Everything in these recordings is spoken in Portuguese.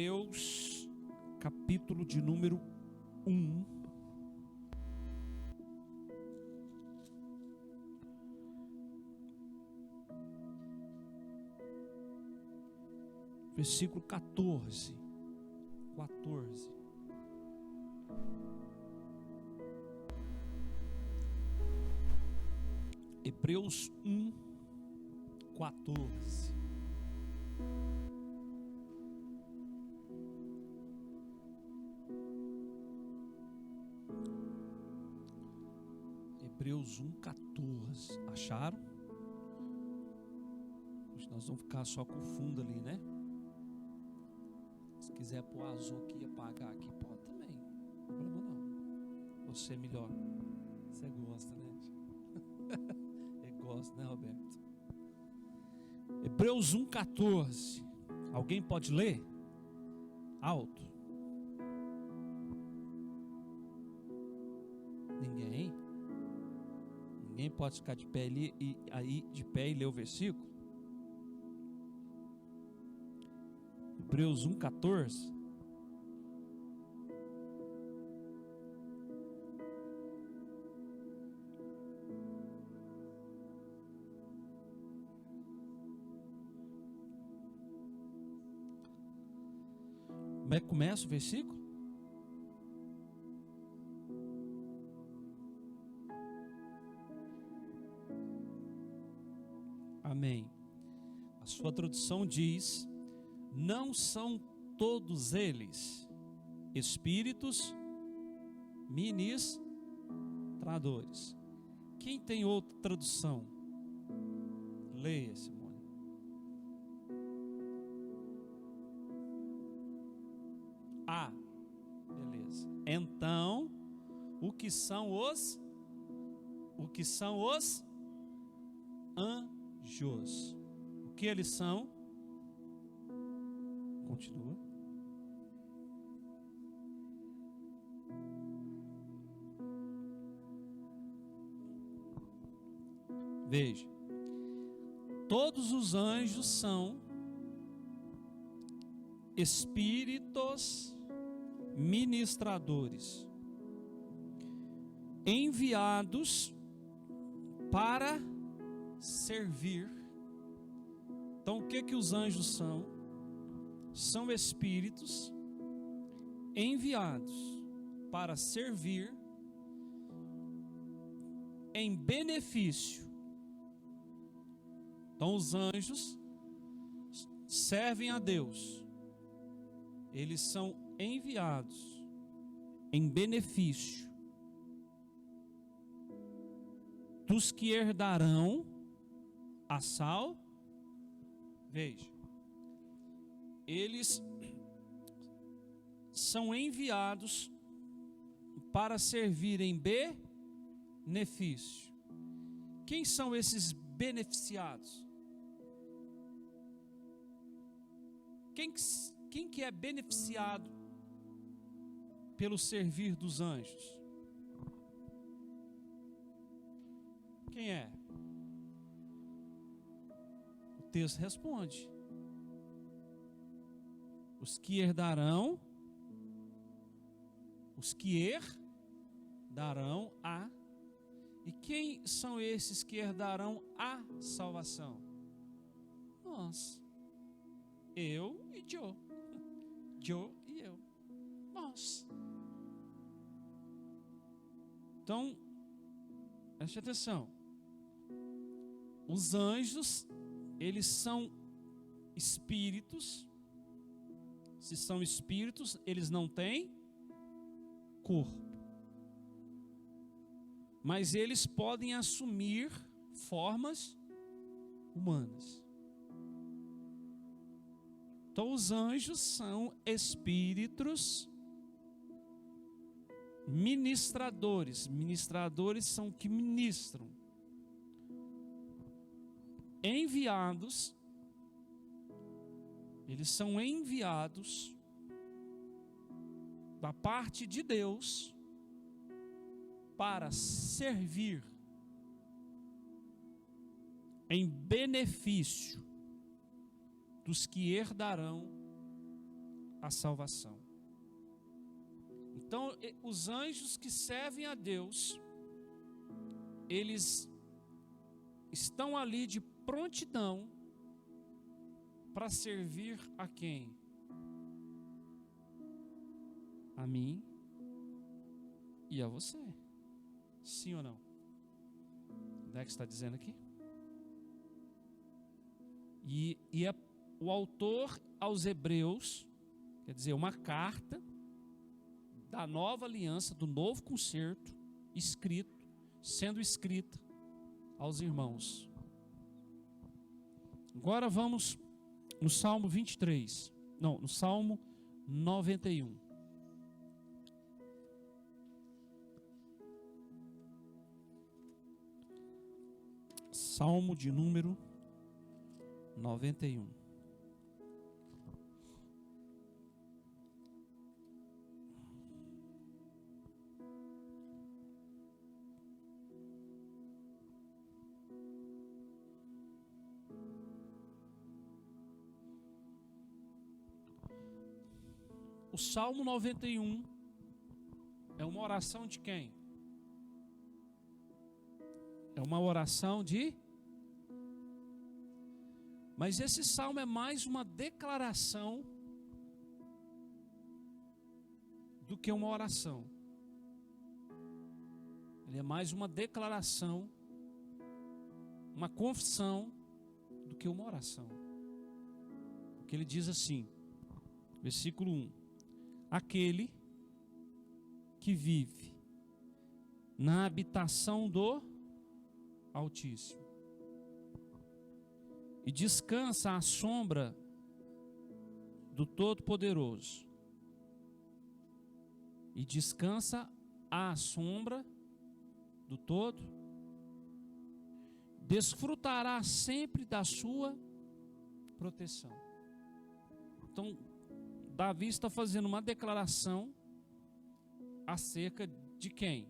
Hebreus, capítulo de número 1. Versículo 14. Hebreus 1, 14. Hebreus 1, 14. Acharam? Hoje nós vamos ficar só com o fundo ali, né? Se quiser pôr azul aqui e apagar aqui, pode também. Não tem problema não. Você é melhor. Você gosta, né? Eu gosto, né, Roberto? Hebreus 1, 14. Alguém pode ler? Alto. Ninguém? Ninguém pode ficar de pé ali e aí de pé e ler o versículo? Hebreus 1, 14. Como é que começa o versículo? Amém. A sua tradução diz: não são todos eles espíritos ministradores. Quem tem outra tradução? Leia, Simone. Ah, beleza. Então, o que são os anjos? O que eles são? Continua. Veja. Todos os anjos são espíritos ministradores, enviados para servir. Então, o que os anjos são? São espíritos enviados para servir em benefício. Então, os anjos servem a Deus. Eles são enviados em benefício dos que herdarão a salvação. Veja, eles são enviados para servir em benefício. Quem são esses beneficiados? Quem que é beneficiado pelo servir dos anjos? Quem é? O texto responde: os que herdarão a. E quem são esses que herdarão a salvação? Nós. Eu e Joe. Joe e eu. Nós. Então, preste atenção. Os anjos, eles são espíritos. Se são espíritos, eles não têm corpo. Mas eles podem assumir formas humanas. Então, os anjos são espíritos ministradores. Ministradores são que ministram. Enviados. Eles são enviados da parte de Deus para servir em benefício dos que herdarão a salvação. Então, os anjos que servem a Deus, eles estão ali de prontidão para servir a quem? A mim e a você. Sim ou não? Onde é que está dizendo aqui? E o autor aos Hebreus, quer dizer, uma carta da nova aliança, do novo concerto, sendo escrita aos irmãos. Agora vamos no Salmo 23, não, no Salmo 91. Salmo de número 91. O Salmo 91 é uma oração de quem? É uma oração de... Mas esse salmo é mais uma declaração do que uma oração. Ele é mais uma declaração, uma confissão, do que uma oração. Porque ele diz assim, versículo 1: aquele que vive na habitação do Altíssimo e descansa à sombra do Todo-Poderoso. E descansa à sombra do Todo, desfrutará sempre da sua proteção. Então, Davi está fazendo uma declaração acerca de quem?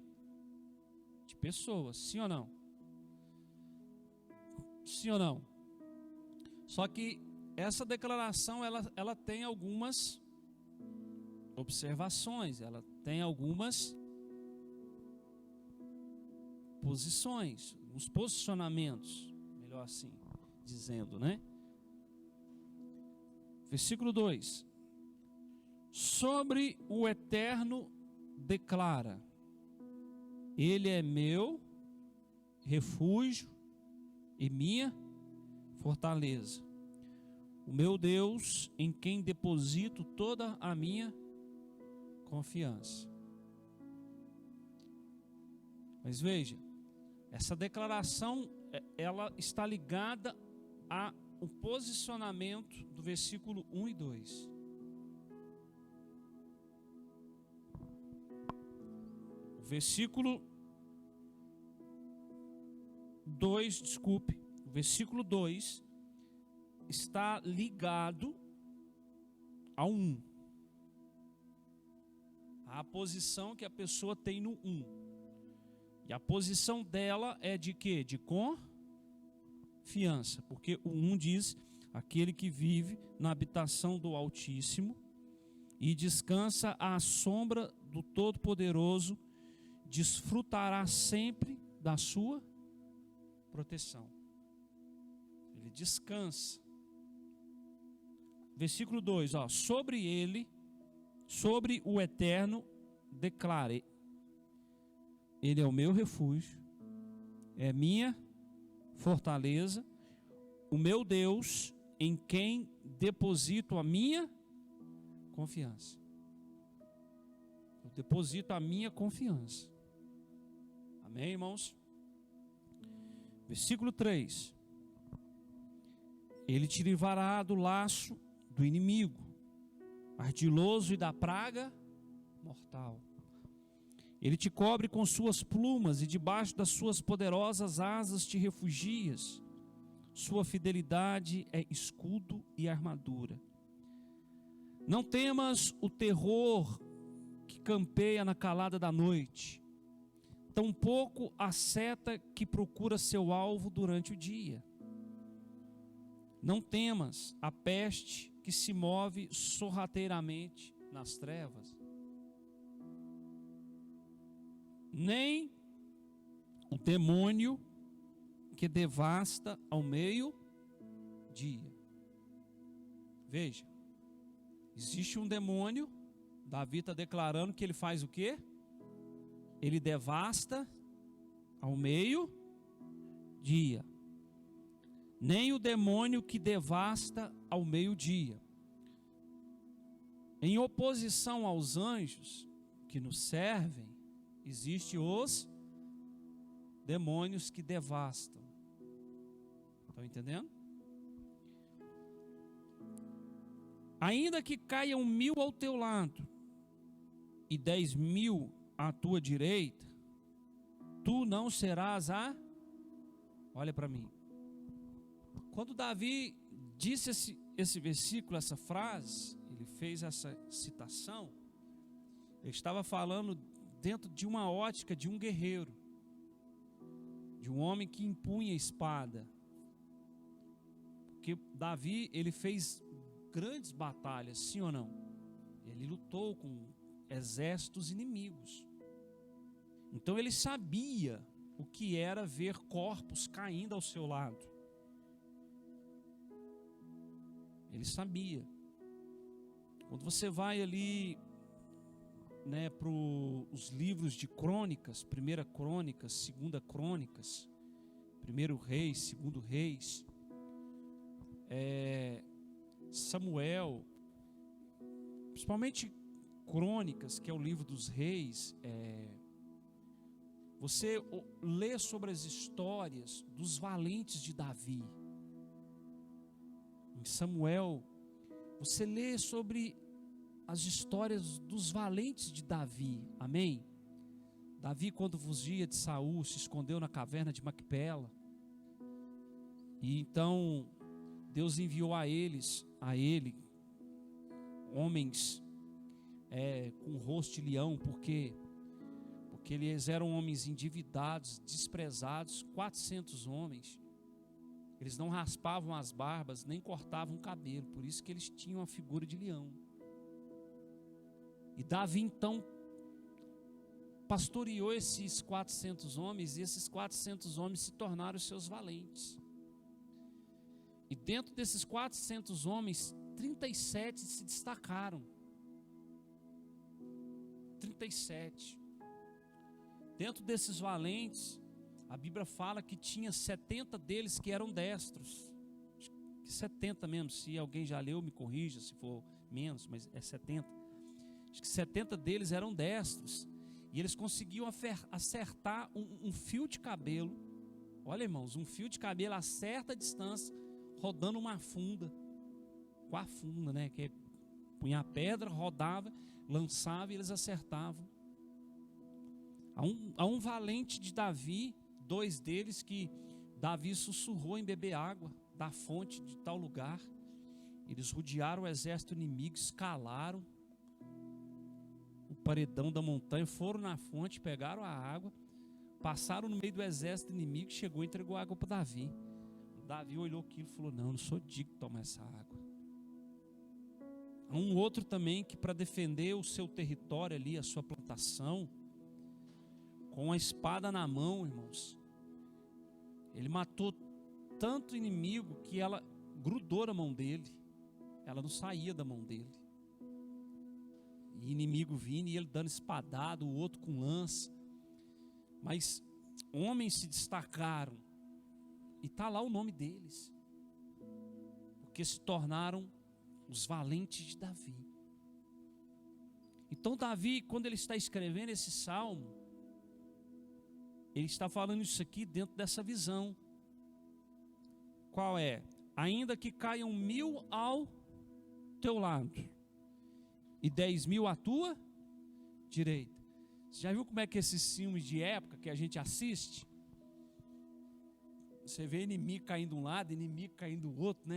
De pessoas, sim ou não? Sim ou não? Só que essa declaração, ela tem algumas observações, ela tem algumas posições, uns posicionamentos, melhor assim dizendo, né? Versículo 2: sobre o Eterno declara: Ele é meu refúgio e minha fortaleza, o meu Deus, em quem deposito toda a minha confiança. Mas veja, essa declaração, ela está ligada ao posicionamento do versículo 1 e 2. O versículo 2, desculpe, o versículo 2 está ligado ao 1. A posição que a pessoa tem no 1. E a posição dela é de quê? De confiança. Porque o 1 diz: aquele que vive na habitação do Altíssimo e descansa à sombra do Todo-Poderoso, desfrutará sempre da sua proteção. Ele descansa. Versículo 2, sobre ele, sobre o Eterno, declare: Ele é o meu refúgio, é minha fortaleza, o meu Deus, em quem deposito a minha confiança. Eu deposito a minha confiança. Amém, irmãos? Versículo 3: Ele te livrará do laço do inimigo, ardiloso, e da praga mortal. Ele te cobre com suas plumas, e debaixo das suas poderosas asas te refugias. Sua fidelidade é escudo e armadura. Não temas o terror que campeia na calada da noite, tampouco a seta que procura seu alvo durante o dia. Não temas a peste que que se move sorrateiramente nas trevas, nem o demônio que devasta ao meio-dia. Veja, existe um demônio, Davi está declarando que ele faz o quê? Ele devasta ao meio-dia. Nem o demônio que devasta ao meio-dia. Em oposição aos anjos que nos servem, existem os demônios que devastam. Estão entendendo? Ainda que caiam 1000 ao teu lado e 10.000 à tua direita, tu não serás Olha para mim. Quando Davi disse esse versículo, essa frase, ele fez essa citação, ele estava falando dentro de uma ótica de um guerreiro, de um homem que empunha espada. Porque Davi, ele fez grandes batalhas, sim ou não? Ele lutou com exércitos inimigos. Então ele sabia o que era ver corpos caindo ao seu lado. Ele sabia. Quando você vai ali, para os livros de crônicas, 1 Crônicas, 2 Crônicas, 1 Reis, 2 Reis, Samuel, principalmente Crônicas, que é o livro dos reis, você lê sobre as histórias dos valentes de Davi. Em Samuel, você lê sobre as histórias dos valentes de Davi, amém? Davi, quando fugia de Saul, se escondeu na caverna de Macpela, e então Deus enviou a ele, homens com rosto de leão, porque eles eram homens endividados, desprezados, 400 homens. Eles não raspavam as barbas, nem cortavam o cabelo, por isso que eles tinham a figura de leão. E Davi então pastoreou esses 400 homens, e esses 400 homens se tornaram seus valentes. E dentro desses 400 homens, 37 se destacaram. 37. Dentro desses valentes, a Bíblia fala que tinha 70 deles que eram destros. 70 mesmo, se alguém já leu, me corrija se for menos, mas é 70. Acho que 70 deles eram destros. E eles conseguiam acertar um fio de cabelo. Olha, irmãos, um fio de cabelo a certa distância, rodando uma funda. Com a funda, que punha a pedra, rodava, lançava e eles acertavam. Há um valente de Davi, 2 deles que Davi sussurrou em beber água da fonte de tal lugar. Eles rodearam o exército inimigo, escalaram o paredão da montanha, foram na fonte, pegaram a água, passaram no meio do exército inimigo, chegou e entregou a água para Davi. Davi olhou aquilo e falou: não sou digno de tomar essa água. Há um outro também que, para defender o seu território ali, a sua plantação, com a espada na mão, irmãos, ele matou tanto inimigo que ela grudou na mão dele, ela não saía da mão dele. E inimigo vindo e ele dando espadada, o outro com lança. Mas homens se destacaram, e está lá o nome deles, porque se tornaram os valentes de Davi. Então Davi, quando ele está escrevendo esse salmo, ele está falando isso aqui dentro dessa visão. Qual é? Ainda que caiam 1000 ao teu lado e 10.000 à tua direita. Você já viu como é que esses filmes de época que a gente assiste? Você vê inimigo caindo de um lado, inimigo caindo do outro,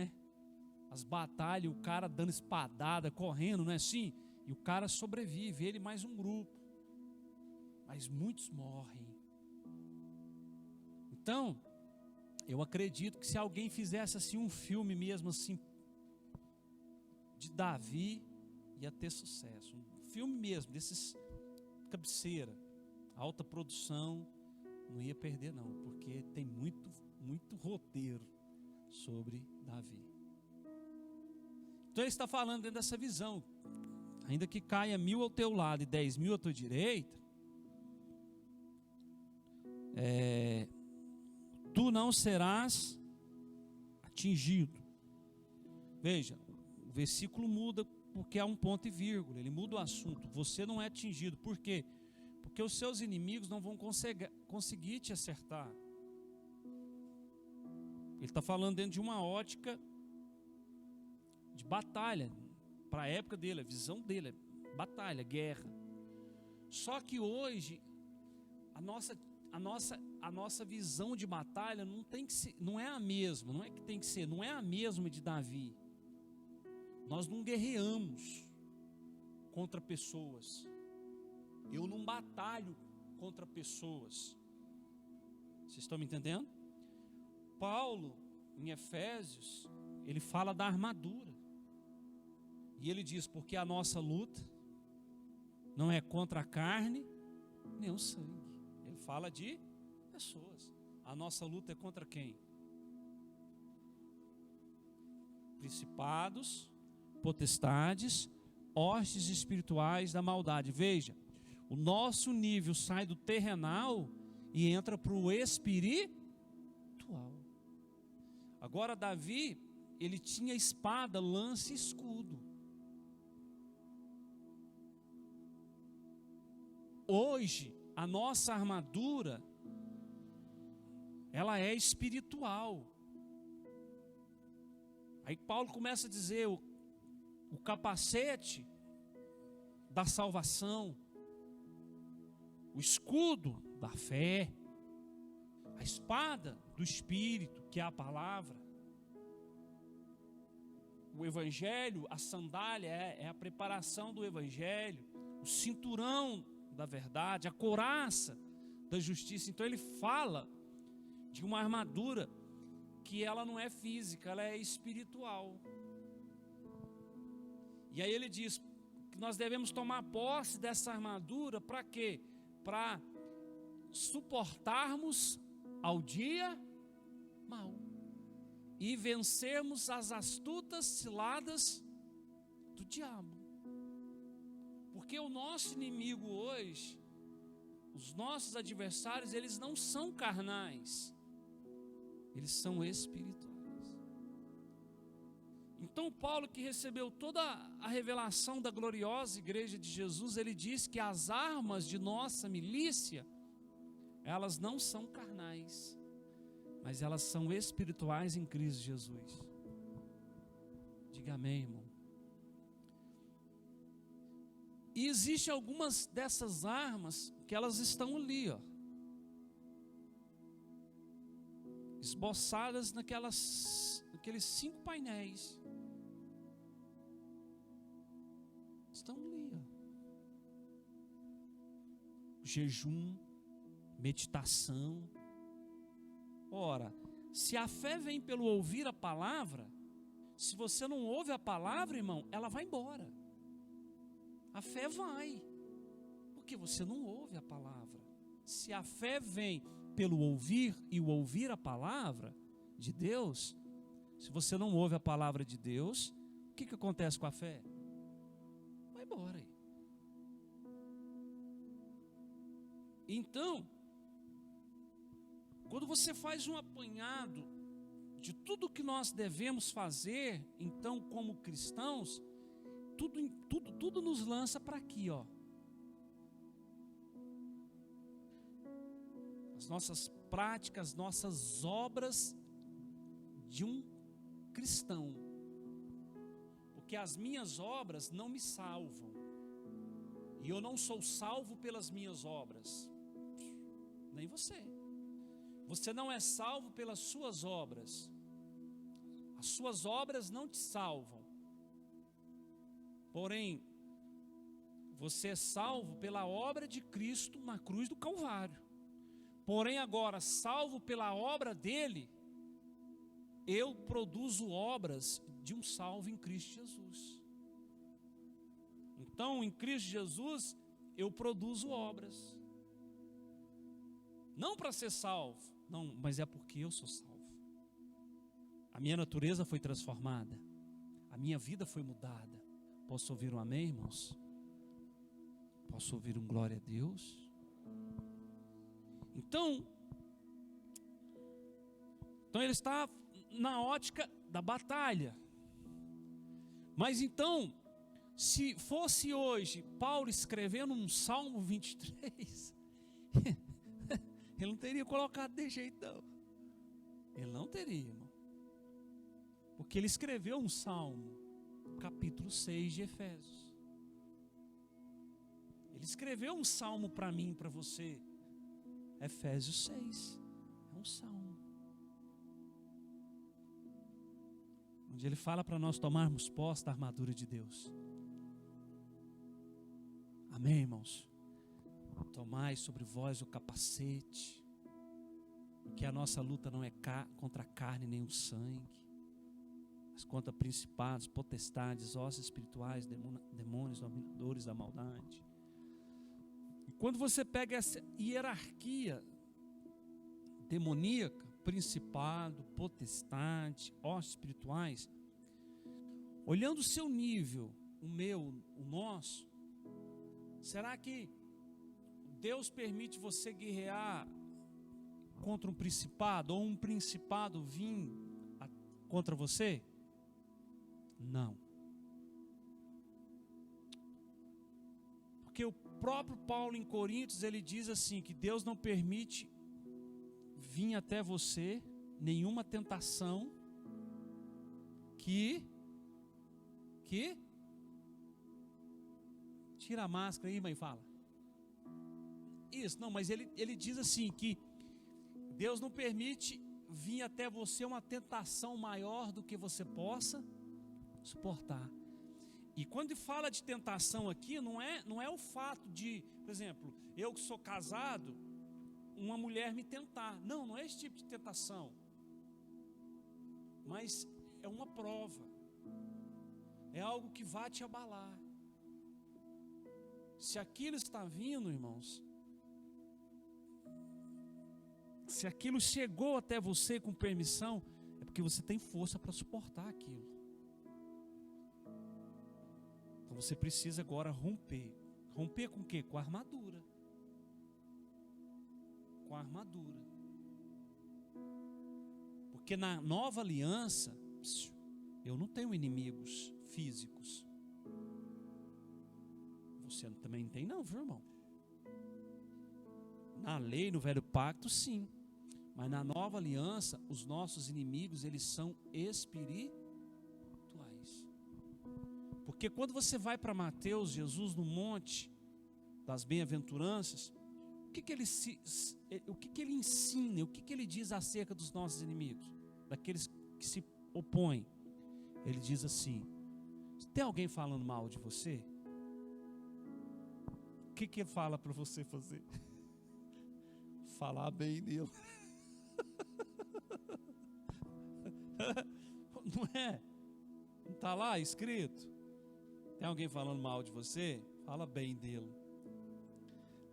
As batalhas, o cara dando espadada, correndo, não é assim? E o cara sobrevive, ele mais um grupo. Mas muitos morrem. Então, eu acredito que se alguém fizesse assim um filme mesmo assim, de Davi ia ter sucesso. Um filme mesmo, desses cabeceira, alta produção, não ia perder não, porque tem muito roteiro sobre Davi. Então ele está falando dentro dessa visão. Ainda que caia 1000 ao teu lado e 10.000 à tua direita, tu não serás atingido. Veja, o versículo muda porque há um ponto e vírgula, ele muda o assunto. Você não é atingido. Por quê? Porque os seus inimigos não vão conseguir te acertar. Ele está falando dentro de uma ótica de batalha. Para a época dele, a visão dele é batalha, guerra. Só que hoje a nossa visão de batalha não é a mesma, não é que tem que ser, não é a mesma de Davi. Nós não guerreamos contra pessoas. Eu não batalho contra pessoas. Vocês estão me entendendo? Paulo, em Efésios, ele fala da armadura. E ele diz, porque a nossa luta não é contra a carne, nem o sangue. Ele fala de pessoas. A nossa luta é contra quem? Principados, potestades, hostes espirituais da maldade. Veja, o nosso nível sai do terrenal e entra para o espiritual. Agora Davi, ele tinha espada, lança e escudo. Hoje, a nossa armadura, ela é espiritual. Aí Paulo começa a dizer o capacete da salvação, o escudo da fé, a espada do Espírito, que é a palavra, o Evangelho, a sandália é a preparação do Evangelho, o cinturão da verdade, a couraça da justiça. Então ele fala de uma armadura que ela não é física, ela é espiritual. E aí ele diz que nós devemos tomar posse dessa armadura para quê? Para suportarmos ao dia mau e vencermos as astutas ciladas do diabo. Porque o nosso inimigo hoje, os nossos adversários, eles não são carnais, eles são espirituais. Então Paulo, que recebeu toda a revelação da gloriosa igreja de Jesus, ele diz que as armas de nossa milícia, elas não são carnais, mas elas são espirituais em Cristo Jesus. Diga amém, irmão. E existem algumas dessas armas que elas estão ali, ó, esboçadas naqueles 5 painéis. Estão ali, ó. Jejum, meditação. Ora, se a fé vem pelo ouvir a palavra, se você não ouve a palavra, irmão, ela vai embora. A fé vai, porque você não ouve a palavra. Se a fé vem pelo ouvir e o ouvir a palavra de Deus, se você não ouve a palavra de Deus, o que acontece com a fé? Vai embora aí. Então, quando você faz um apanhado de tudo que nós devemos fazer, então como cristãos, tudo nos lança para aqui, ó. As nossas práticas, nossas obras de um cristão. Porque as minhas obras não me salvam. E eu não sou salvo pelas minhas obras. Nem você. Você não é salvo pelas suas obras. As suas obras não te salvam. Porém, você é salvo pela obra de Cristo na cruz do Calvário. Porém, agora, salvo pela obra dele, eu produzo obras de um salvo em Cristo Jesus. Então, em Cristo Jesus, eu produzo obras. Não para ser salvo, não, mas é porque eu sou salvo. A minha natureza foi transformada. A minha vida foi mudada. Posso ouvir um amém, irmãos? Posso ouvir um glória a Deus? Então ele está na ótica da batalha. Mas então, se fosse hoje Paulo escrevendo um Salmo 23, ele não teria colocado de jeito não. Ele não teria, irmão. Porque ele escreveu um Salmo, capítulo 6 de Efésios. Ele escreveu um Salmo para mim e para você. Efésios 6. É um Salmo. Onde ele fala para nós tomarmos posse da armadura de Deus. Amém, irmãos? Tomai sobre vós o capacete, que a nossa luta não é contra a carne nem o sangue, mas contra principados, potestades, hostes espirituais, demônios, dominadores da maldade. E quando você pega essa hierarquia demoníaca, principado, potestade, hostes espirituais, olhando o seu nível, o meu, o nosso, será que Deus permite você guerrear contra um principado, ou um principado vir contra você? Não. Porque o próprio Paulo em Coríntios, ele diz assim, que Deus não permite vir até você nenhuma tentação que tira a máscara aí, mãe, fala. Isso, não, mas ele diz assim, que Deus não permite vir até você uma tentação maior do que você possa suportar. E quando fala de tentação aqui, não é o fato de, por exemplo, eu que sou casado, uma mulher me tentar. Não é esse tipo de tentação. Mas é uma prova. É algo que vai te abalar. Se aquilo está vindo, irmãos, se aquilo chegou até você com permissão, é porque você tem força para suportar aquilo. Então você precisa agora romper. Romper com o quê? Com a armadura. Com a armadura. Porque na nova aliança, eu não tenho inimigos físicos. Você também não tem não, viu, irmão? Na lei, no velho pacto, sim. Mas na nova aliança, os nossos inimigos, eles são espirituais. Porque quando você vai para Mateus, Jesus no monte das bem-aventuranças, o que ele ensina, o que ele diz acerca dos nossos inimigos, daqueles que se opõem? Ele diz assim: tem alguém falando mal de você? O que ele fala para você fazer? Falar bem dele. Não é? Não está lá escrito? Tem alguém falando mal de você? Fala bem dele.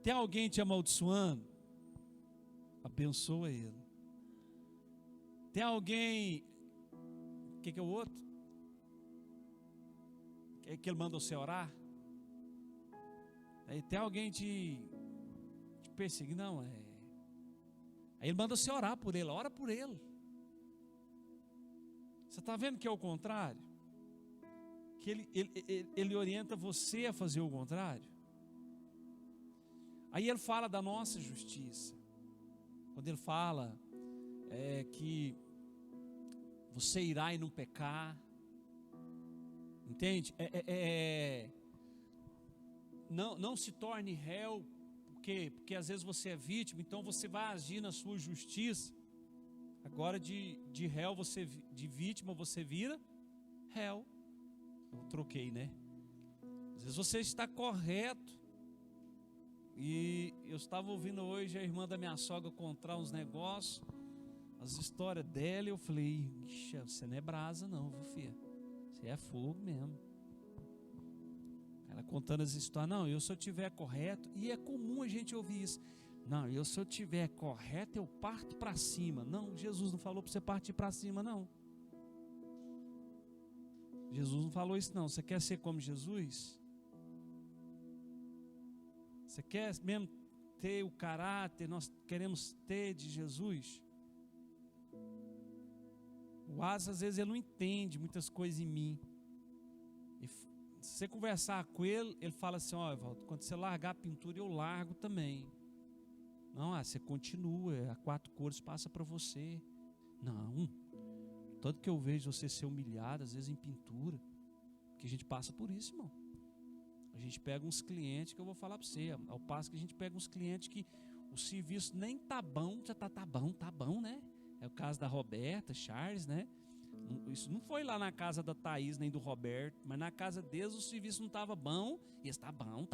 Tem alguém te amaldiçoando? Abençoa ele. Tem alguém... O que é o outro? É que ele manda você orar? Aí tem alguém te perseguir? Não, Aí ele manda você orar por ele. Ora por ele. Você está vendo que é o contrário? Que ele orienta você a fazer o contrário? Aí ele fala da nossa justiça. Quando ele fala que você irá e não pecar. Entende? Não se torne réu. Por quê? Porque às vezes você é vítima, então você vai agir na sua justiça. Agora de réu, de vítima você vira réu. Eu troquei, né? Às vezes você está correto. E eu estava ouvindo hoje a irmã da minha sogra contar uns negócios, as histórias dela, e eu falei: ixi, você não é brasa não, viu, filha? Você é fogo mesmo. Ela contando as histórias, não, eu se eu tiver correto, e é comum a gente ouvir isso, não, eu se eu tiver correto, eu parto para cima. Não, Jesus não falou para você partir para cima, não. Jesus não falou isso, não. Você quer ser como Jesus? Você quer mesmo ter o caráter nós queremos ter de Jesus? O Asa, às vezes, ele não entende muitas coisas em mim. E se você conversar com ele, ele fala assim, ó, Evaldo, quando você largar a pintura, eu largo também. Não, você continua, a 4 cores passa para você. Não, tanto que eu vejo você ser humilhado, às vezes em pintura, que a gente passa por isso, irmão. A gente pega uns clientes que eu vou falar para você, ao passo que a gente pega uns clientes que o serviço nem tá bom, já tá bom, né? É o caso da Roberta, Charles, né? Isso não foi lá na casa da Thaís nem do Roberto, mas na casa deles o serviço não estava bom, e eles, tá bom.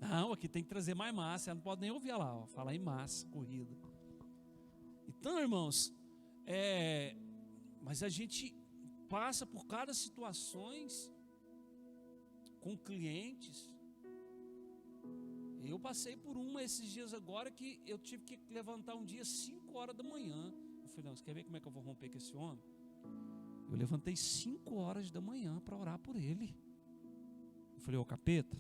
Não, aqui tem que trazer mais massa, ela não pode nem ouvir lá, ó, falar em massa, corrida. Então, irmãos, mas a gente passa por cada situações com clientes. Eu passei por uma esses dias agora que eu tive que levantar um dia 5 horas da manhã. Eu falei, não, você quer ver como é que eu vou romper com esse homem? Eu levantei 5 horas da manhã para orar por ele. Eu falei, ô capeta,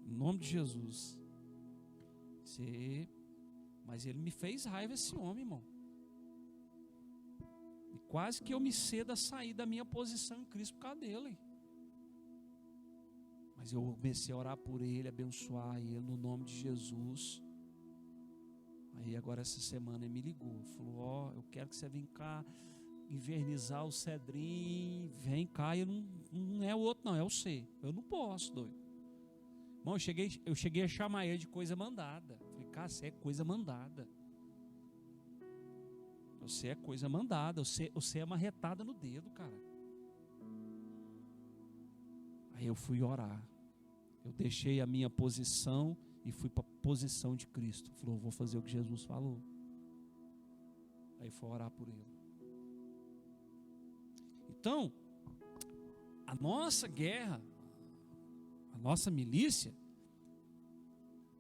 em nome de Jesus, mas ele me fez raiva, esse homem, irmão. E quase que eu me cedo a sair da minha posição em Cristo por causa dele. Mas eu comecei a orar por ele, abençoar ele no nome de Jesus. Aí agora essa semana ele me ligou, falou, ó, eu quero que você venha cá invernizar o cedrinho, vem cá, e não é o outro não, é o C. Eu não posso, doido. Irmão, eu cheguei a chamar ele de coisa mandada. Falei, cara, você é coisa mandada. Você é coisa mandada, você é marretada no dedo, cara. Aí eu fui orar. Eu deixei a minha posição e fui para a posição de Cristo. Falou, vou fazer o que Jesus falou. Aí foi orar por ele. Então, a nossa guerra, a nossa milícia,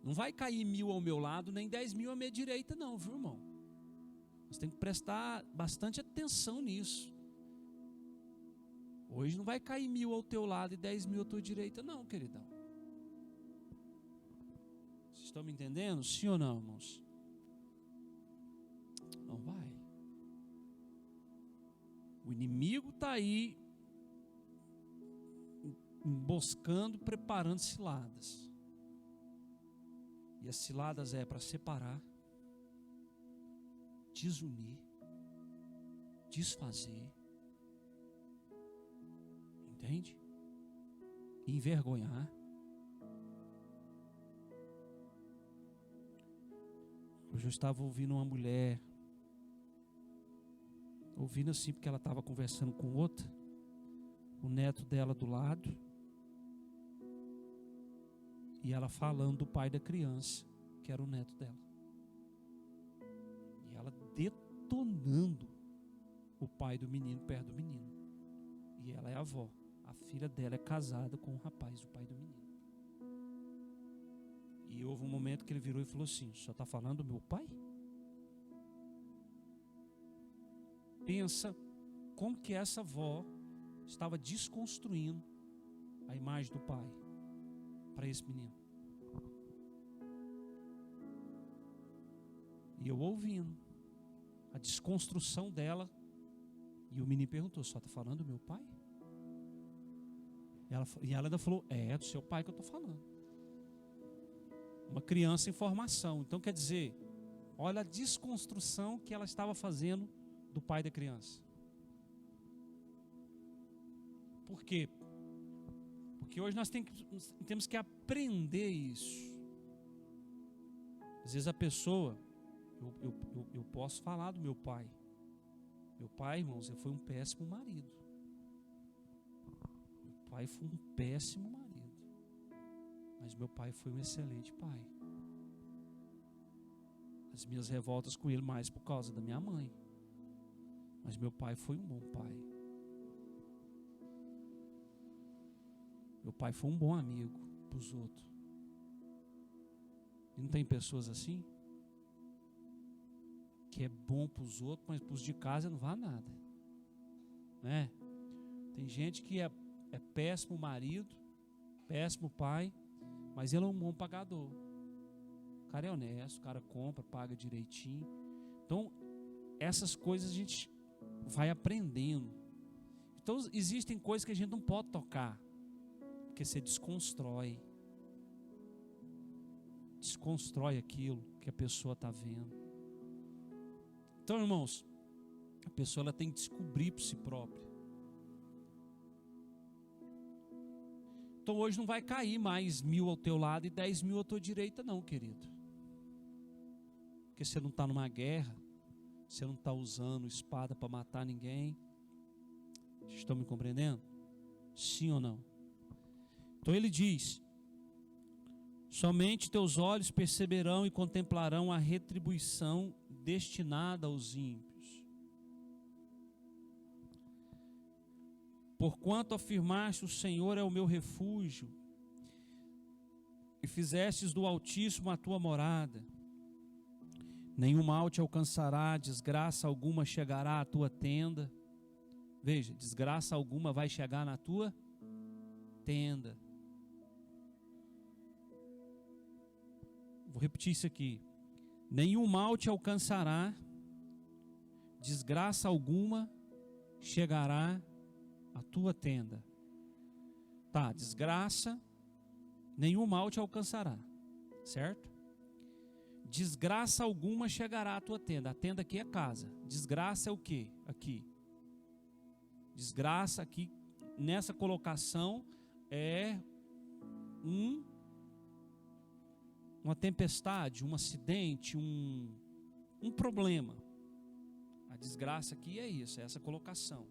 não vai cair 1000 ao meu lado, nem 10.000 à minha direita não, viu, irmão? Você tem que prestar bastante atenção nisso. Hoje não vai cair 1000 ao teu lado e 10.000 à tua direita não, queridão. Vocês estão me entendendo? Sim ou não, irmãos? Não vai. O inimigo está aí emboscando, preparando ciladas. E as ciladas é para separar, desunir, desfazer, entende? Envergonhar. Hoje eu estava ouvindo uma mulher, ouvindo assim porque ela estava conversando com outra, o neto dela do lado, e ela falando do pai da criança, que era o neto dela. E ela detonando o pai do menino perto do menino. E ela é a avó. A filha dela é casada com o rapaz, o pai do menino. E houve um momento que ele virou e falou assim, só está falando do meu pai? Pensa como que essa avó estava desconstruindo a imagem do pai para esse menino. E eu ouvindo a desconstrução dela, e o menino perguntou, só está falando do meu pai? E ela ainda falou, é do seu pai que eu estou falando. Uma criança em formação. Então quer dizer, olha a desconstrução que ela estava fazendo do pai da criança. Por quê? Porque hoje nós temos que aprender isso. Às vezes a pessoa, eu posso falar do meu pai. Meu pai, irmãos, foi um péssimo marido. Meu pai foi um péssimo marido. Mas meu pai foi um excelente pai. As minhas revoltas com ele mais por causa da minha mãe. Mas meu pai foi um bom pai. Meu pai foi um bom amigo para os outros. E não tem pessoas assim? Que é bom para os outros, mas para os de casa não vale nada, né? Tem gente que é péssimo marido, péssimo pai, mas ele é um bom pagador. O cara é honesto, o cara compra, paga direitinho. Então, essas coisas a gente vai aprendendo. Então, existem coisas que a gente não pode tocar, porque você desconstrói aquilo que a pessoa está vendo. Então, irmãos, a pessoa ela tem que descobrir por si própria. Então hoje não vai cair mais 1000 ao teu lado e 10.000 à tua direita não, querido. Porque você não está numa guerra, você não está usando espada para matar ninguém. Vocês estão me compreendendo? Sim ou não? Então ele diz: somente teus olhos perceberão e contemplarão a retribuição destinada aos ímpios. Porquanto afirmaste: o Senhor é o meu refúgio, e fizestes do Altíssimo a tua morada, nenhum mal te alcançará, desgraça alguma chegará à tua tenda. Veja, desgraça alguma vai chegar na tua tenda. Vou repetir isso aqui. Nenhum mal te alcançará, desgraça alguma chegará à tua tenda. Tá, desgraça, nenhum mal te alcançará, certo? Desgraça alguma chegará à tua tenda. A tenda aqui é casa. Desgraça é o quê? Aqui. Desgraça aqui, nessa colocação, é uma tempestade, um acidente, um problema. A desgraça aqui é isso, é essa colocação.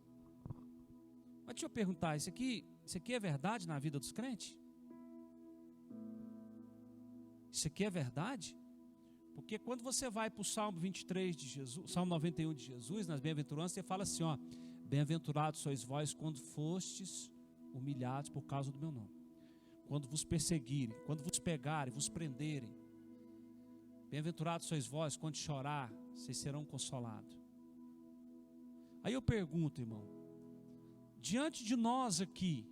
Mas deixa eu perguntar, isso aqui é verdade na vida dos crentes? Isso aqui é verdade? Porque quando você vai para o Salmo 23 de Jesus, Salmo 91 de Jesus, nas bem-aventuranças, você fala assim, ó: bem-aventurados sois vós quando fostes humilhados por causa do meu nome. Quando vos perseguirem, quando vos pegarem, vos prenderem. Bem-aventurados sois vós quando chorar, vocês serão consolados. Aí eu pergunto, irmão, diante de nós aqui,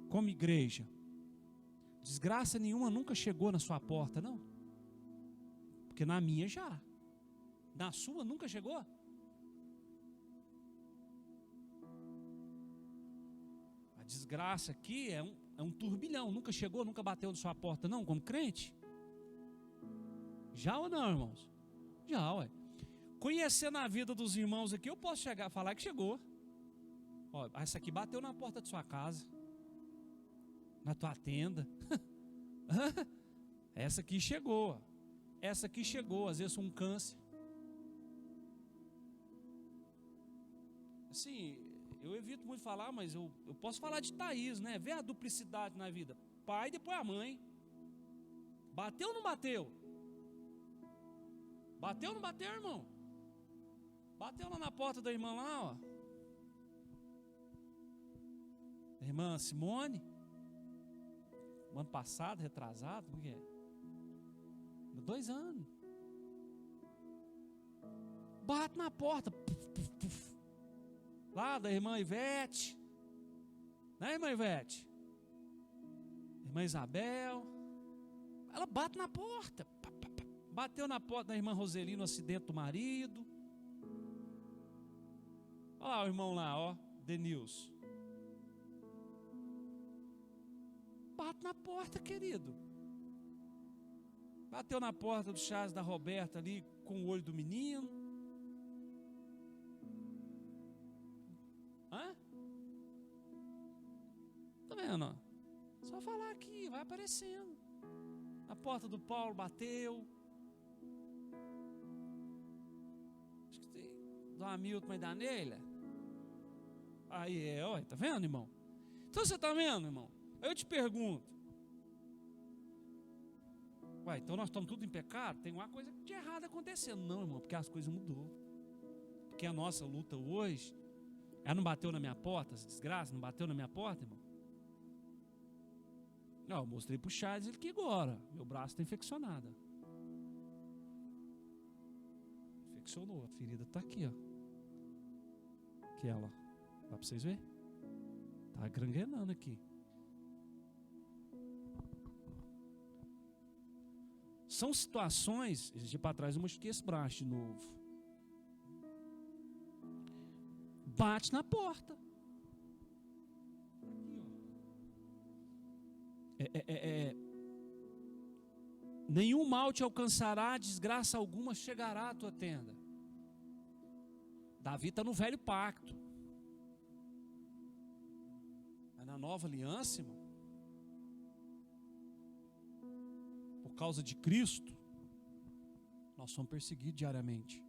como igreja, desgraça nenhuma nunca chegou na sua porta, não? Porque na minha já. Na sua nunca chegou? A desgraça aqui é um turbilhão, nunca chegou, nunca bateu na sua porta, não, como crente? Já ou não, irmãos? Já, ué. Conhecendo a vida dos irmãos aqui, eu posso chegar, falar que chegou. Ó, essa aqui bateu na porta de sua casa, na tua tenda. Essa aqui chegou. Essa aqui chegou, às vezes um câncer. Assim, eu evito muito falar, mas eu posso falar de Thaís, né? Vê a duplicidade na vida. Pai e depois a mãe. Bateu ou não bateu? Bateu ou não bateu, irmão? Bateu lá na porta da irmã lá, ó. A irmã Simone. Ano passado, retrasado, como que é? 2 anos. Bate na porta. Puf, puf, puf. Lá da irmã Ivete. Né, irmã Ivete? Irmã Isabel. Ela bate na porta. Bateu na porta da irmã Roseli no acidente do marido. Olha lá o irmão lá, ó, Denilson. Bate na porta, querido. Bateu na porta do Charles, da Roberta ali, com o olho do menino. Hã? Tá vendo, ó? Só falar aqui, vai aparecendo. A porta do Paulo bateu. Acho que tem do Hamilton e da Neila. Aí é, olha, tá vendo, irmão? Então você tá vendo, irmão? Aí eu te pergunto. Ué, então nós estamos tudo em pecado? Tem uma coisa de errado acontecendo. Não, irmão, porque as coisas mudou. Porque a nossa luta hoje, ela não bateu na minha porta, essa desgraça, não bateu na minha porta, irmão? Não, eu mostrei pro Charles ele que agora. Meu braço está infeccionado. Infeccionou, a ferida está aqui, ó. Aquela. Dá para vocês verem? Tá granguenando aqui. São situações. Esse dia para trás eu mostrei esse braço de novo. Bate na porta. Nenhum mal te alcançará, desgraça alguma chegará à tua tenda. Davi está no velho pacto. Mas na nova aliança, irmão, por causa de Cristo, nós somos perseguidos diariamente.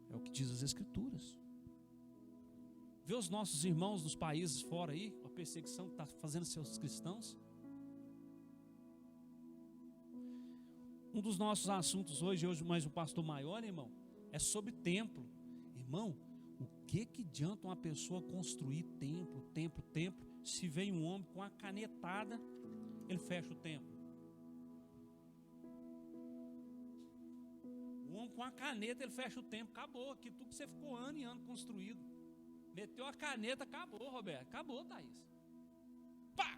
É o que diz as Escrituras. Vê os nossos irmãos dos países fora aí, a perseguição que está fazendo seus cristãos. Um dos nossos assuntos hoje, mais o pastor maior, irmão, é sobre templo. Irmão, o que adianta uma pessoa construir templo, se vem um homem com a canetada, ele fecha o templo. O homem com a caneta, ele fecha o templo, acabou. Aqui tudo que você ficou ano e ano construído. Meteu a caneta, acabou, Roberto. Acabou, Thaís. Pá!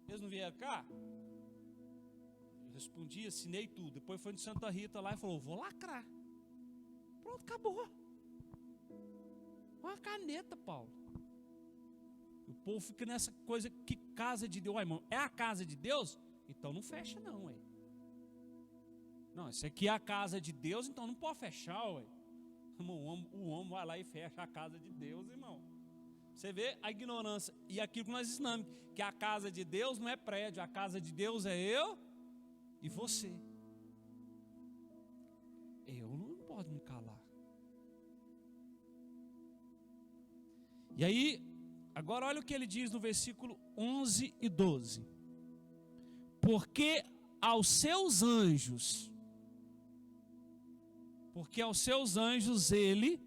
Eles não vieram cá? Eu respondi, assinei tudo. Depois foi no Santa Rita lá e falou, vou lacrar. Pronto, acabou. Uma caneta, Paulo. O povo fica nessa coisa, que casa de Deus. Ué, irmão, é a casa de Deus? Então não fecha não, ué. Não, isso aqui é a casa de Deus, então não pode fechar, ué. O homem vai lá e fecha a casa de Deus, irmão. Você vê a ignorância. E aquilo que nós ensinamos, que a casa de Deus não é prédio, a casa de Deus é eu e você. Eu não posso me calar. E aí, agora olha o que ele diz no versículo 11 e 12. Porque aos seus anjos ele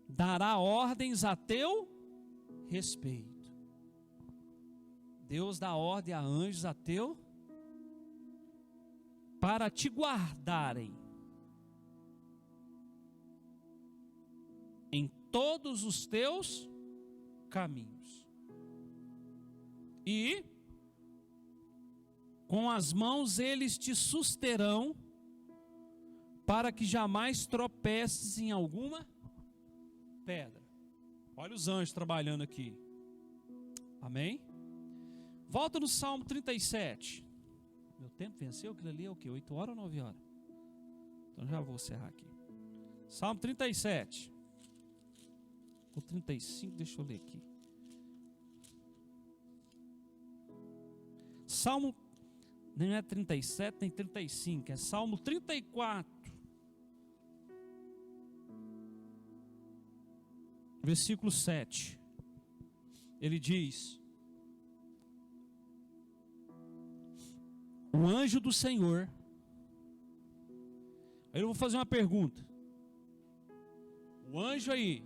dará ordens a teu respeito. Deus dá ordem a anjos a teu, para te guardarem em todos os teus caminhos. E com as mãos eles te susterão, para que jamais tropeces em alguma pedra. Olha os anjos trabalhando aqui. Amém? Volta no Salmo 37. Meu tempo venceu? Aquilo ali é o quê? 8 horas ou 9 horas? Então já vou encerrar aqui. Salmo 37. Ou 35, deixa eu ler aqui. Salmo, não é 37 nem 35, é Salmo 34. Versículo 7, ele diz: o anjo do Senhor. Aí eu vou fazer uma pergunta. O anjo aí,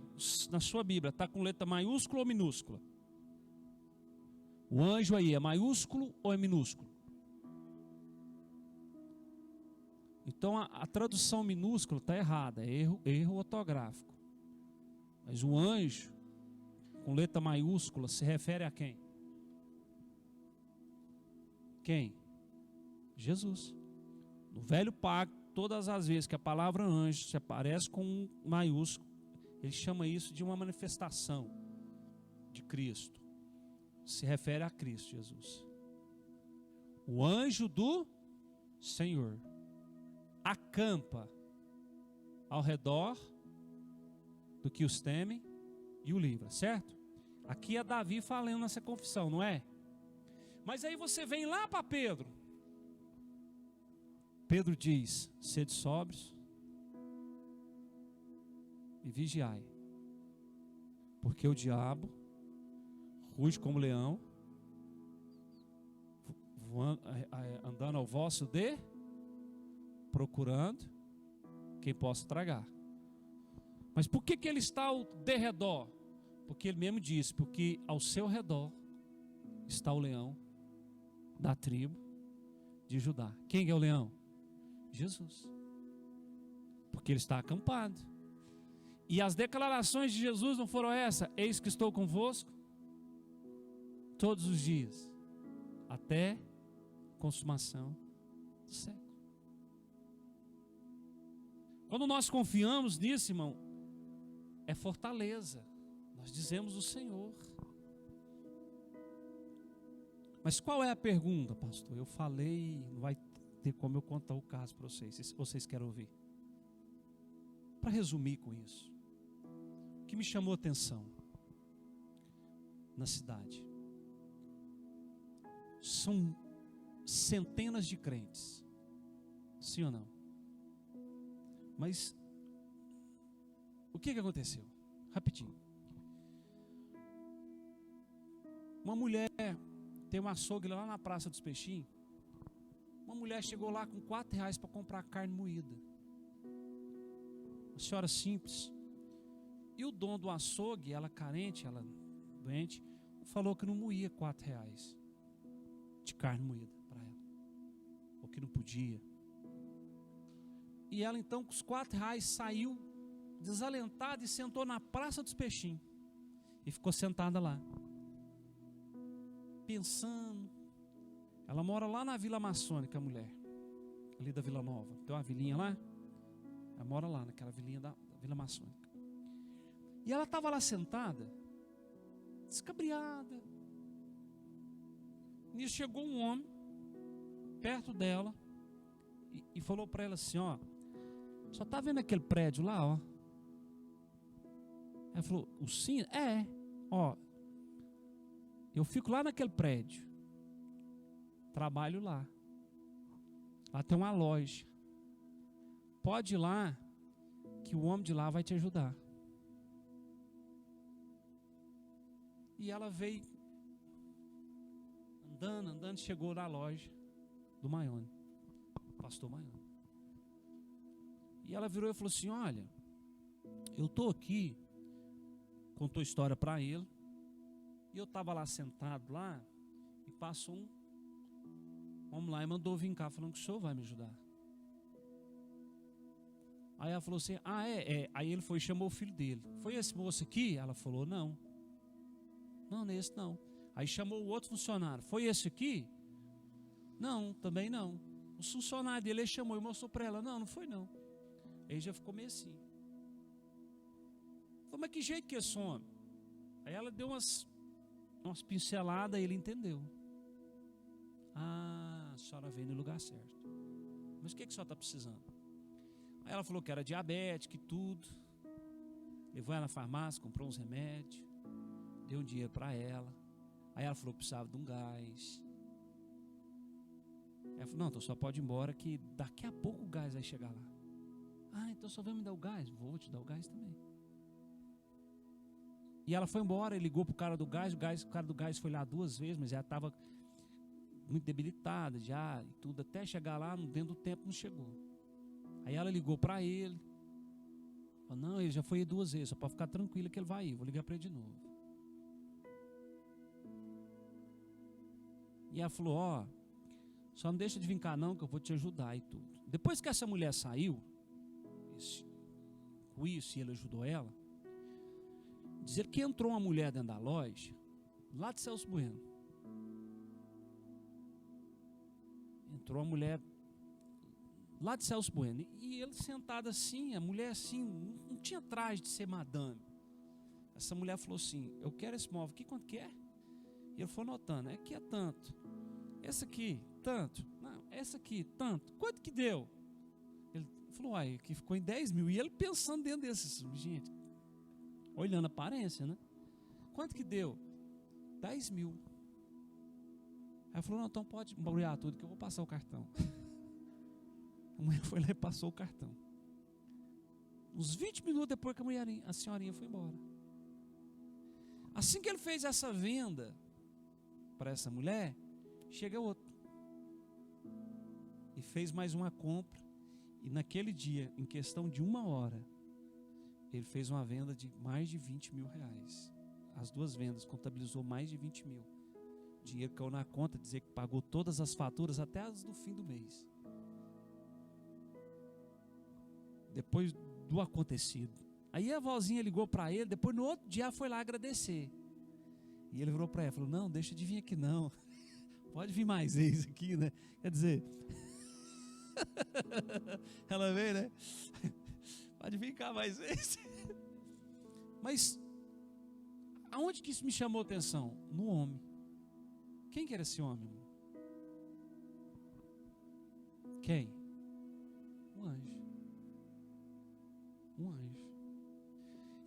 na sua Bíblia, está com letra maiúscula ou minúscula? O anjo aí é maiúsculo ou é minúsculo? Então a tradução minúscula está errada, é erro ortográfico. Mas o anjo, com letra maiúscula, se refere a quem? Quem? Jesus. No velho pacto, todas as vezes que a palavra anjo se aparece com um maiúsculo, ele chama isso de uma manifestação de Cristo. Se refere a Cristo Jesus. O anjo do Senhor acampa ao redor do que os temem e o livra, certo? Aqui é Davi falando nessa confissão, não é? Mas aí você vem lá para Pedro. Pedro diz: sede sóbrios e vigiai, porque o diabo ruge como leão, andando ao vosso procurando quem possa tragar. Mas por que ele está ao derredor? Porque ele mesmo disse, porque ao seu redor está o leão da tribo de Judá. Quem é o leão? Jesus. Porque ele está acampado. E as declarações de Jesus não foram essas: eis que estou convosco todos os dias, até a consumação do século. Quando nós confiamos nisso, irmão, é fortaleza. Nós dizemos o Senhor. Mas qual é a pergunta, pastor? Eu falei, não vai ter como eu contar o caso para vocês, se vocês querem ouvir. Para resumir com isso, o que me chamou a atenção na cidade são centenas de crentes, sim ou não? Mas o que aconteceu? Rapidinho. Uma mulher tem um açougue lá na Praça dos Peixinhos. Uma mulher chegou lá com R$4 para comprar carne moída. Uma senhora simples. E o dono do açougue, ela carente, ela doente, falou que não moía R$4 de carne moída para ela, ou que não podia. E ela então com os R$4 saiu desalentada e sentou na Praça dos Peixinhos e ficou sentada lá pensando. Ela mora lá na Vila Maçônica, a mulher, ali da Vila Nova. Tem uma vilinha lá. Ela mora lá naquela vilinha da Vila Maçônica. E ela estava lá sentada, descabriada. Nisso chegou um homem perto dela e falou para ela assim: ó, só tá vendo aquele prédio lá, ó? Ela falou: o sim? É, ó, eu fico lá naquele prédio, trabalho lá. Lá tem uma loja. Pode ir lá, que o homem de lá vai te ajudar. E ela veio andando, chegou na loja do Maione, pastor Maione. E ela virou e falou assim: olha, eu estou aqui, contou a história para ele, e eu estava lá sentado lá, e passou um homem lá e mandou vir cá, falando que o senhor vai me ajudar. Aí ela falou assim: ah, é. Aí ele foi e chamou o filho dele. Foi esse moço aqui? Ela falou: não. Não, não é esse não. Aí chamou o outro funcionário. Foi esse aqui? Não, também não. O funcionário dele, ele chamou e mostrou para ela: não, não foi não. Aí já ficou meio assim. Falou: mas que jeito que é esse homem? Aí ela deu umas pinceladas e ele entendeu. Ah, a senhora veio no lugar certo. Mas o que a senhora está precisando? Aí ela falou que era diabética e tudo. Levou ela na farmácia, comprou uns remédios, deu um dinheiro para ela. Aí ela falou que precisava de um gás. Ela falou: não, então só pode ir embora que daqui a pouco o gás vai chegar lá. Ah, então só vai me dar o gás? Vou te dar o gás também. E ela foi embora, ele ligou pro cara do gás, o cara do gás foi lá 2 vezes, mas ela estava muito debilitada já, e tudo, até chegar lá, dentro do tempo não chegou. Aí ela ligou para ele, falou: não, ele já foi aí 2 vezes, só para ficar tranquila que ele vai ir, vou ligar para ele de novo. E ela falou: ó, só não deixa de vir cá não, que eu vou te ajudar e tudo. Depois que essa mulher saiu, com isso, e ele ajudou ela, dizer que entrou uma mulher dentro da loja, lá de Celso Bueno. Entrou uma mulher lá de Celso Bueno. E ele sentado assim, a mulher assim, não tinha traje de ser madame. Essa mulher falou assim: eu quero esse móvel aqui, quanto que é? E ele foi anotando: é que é tanto. Esse aqui, tanto. Não, essa aqui, tanto. Quanto que deu? Ele falou: uai, que ficou em 10 mil. E ele pensando dentro desses, gente, olhando a aparência, né? Quanto que deu? 10 mil. Aí ele falou: não, então pode embrulhar tudo que eu vou passar o cartão. A mulher foi lá e passou o cartão. Uns 20 minutos depois que a senhorinha foi embora. Assim que ele fez essa venda para essa mulher, chega outro. E fez mais uma compra. E naquele dia, em questão de 1 hora, ele fez uma venda de mais de 20 mil reais. As 2 vendas contabilizou mais de 20 mil. O dinheiro caiu na conta, dizer que pagou todas as faturas, até as do fim do mês. Depois do acontecido. Aí a vozinha ligou para ele, depois no outro dia foi lá agradecer. E ele virou para ela, falou, não, deixa de vir aqui não. Pode vir mais vezes aqui, né? Quer dizer, ela veio, né? Pode vir cá mais vezes. Mas, aonde que isso me chamou a atenção? No homem. Quem que era esse homem? Quem? Um anjo. Um anjo.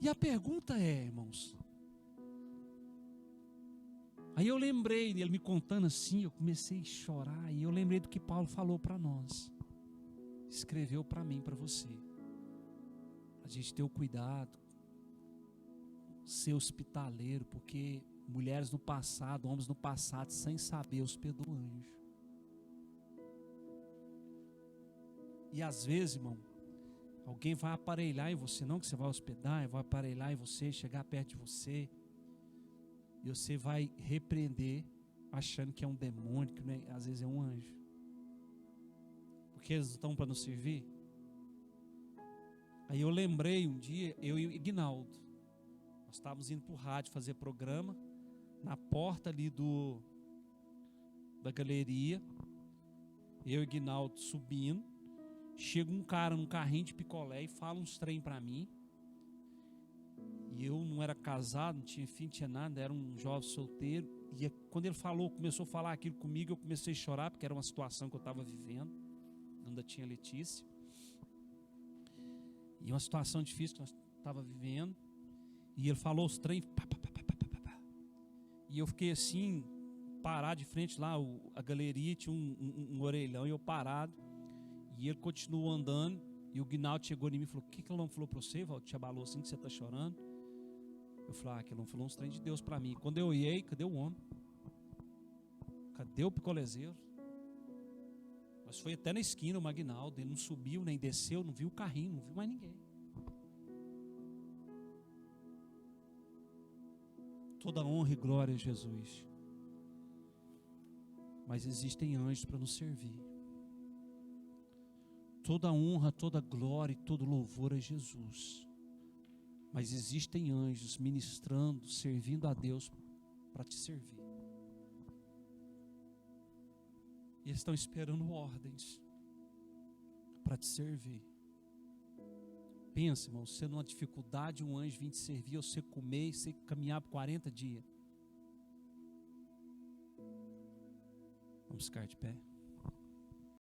E a pergunta é, irmãos, aí eu lembrei, ele me contando assim, eu comecei a chorar, e eu lembrei do que Paulo falou para nós, escreveu para mim, para você, a gente ter o cuidado, ser hospitaleiro, porque mulheres no passado, homens no passado, sem saber, hospedou o anjo. E às vezes, irmão, alguém vai aparelhar em você, não que você vai hospedar, vai aparelhar em você, chegar perto de você, e você vai repreender, achando que é um demônio, que não é, às vezes é um anjo. Porque eles estão para nos servir. Aí eu lembrei um dia, eu e o Ignaldo, nós estávamos indo para o rádio fazer programa, na porta ali da galeria, eu e o Ignaldo subindo, chega um cara num carrinho de picolé e fala uns trem para mim. E eu não era casado, não tinha filho, não tinha nada, era um jovem solteiro. E quando ele começou a falar aquilo comigo, eu comecei a chorar, porque era uma situação que eu estava vivendo. Ainda tinha Letícia. E uma situação difícil que nós estávamos vivendo. E ele falou os trem. E eu fiquei assim, parado de frente lá, a galeria tinha um orelhão, e eu parado. E ele continuou andando, e o Guinaldo chegou em mim e falou, o que ele não falou para você, Valdir? Te abalou assim que você está chorando? Eu falei, aquele não falou uns trem de Deus para mim. Quando eu olhei, cadê o homem? Cadê o picolezeiro? Nós foi até na esquina o Magnaldo, ele não subiu nem desceu, não viu o carrinho, não viu mais ninguém. Toda honra e glória a Jesus. Mas existem anjos para nos servir. Toda honra, toda glória e todo louvor a Jesus. Mas existem anjos ministrando, servindo a Deus para te servir. E eles estão esperando ordens para te servir. Pensa, irmão, você numa dificuldade, um anjo vir te servir, você comer e você caminhar por 40 dias. Vamos ficar de pé.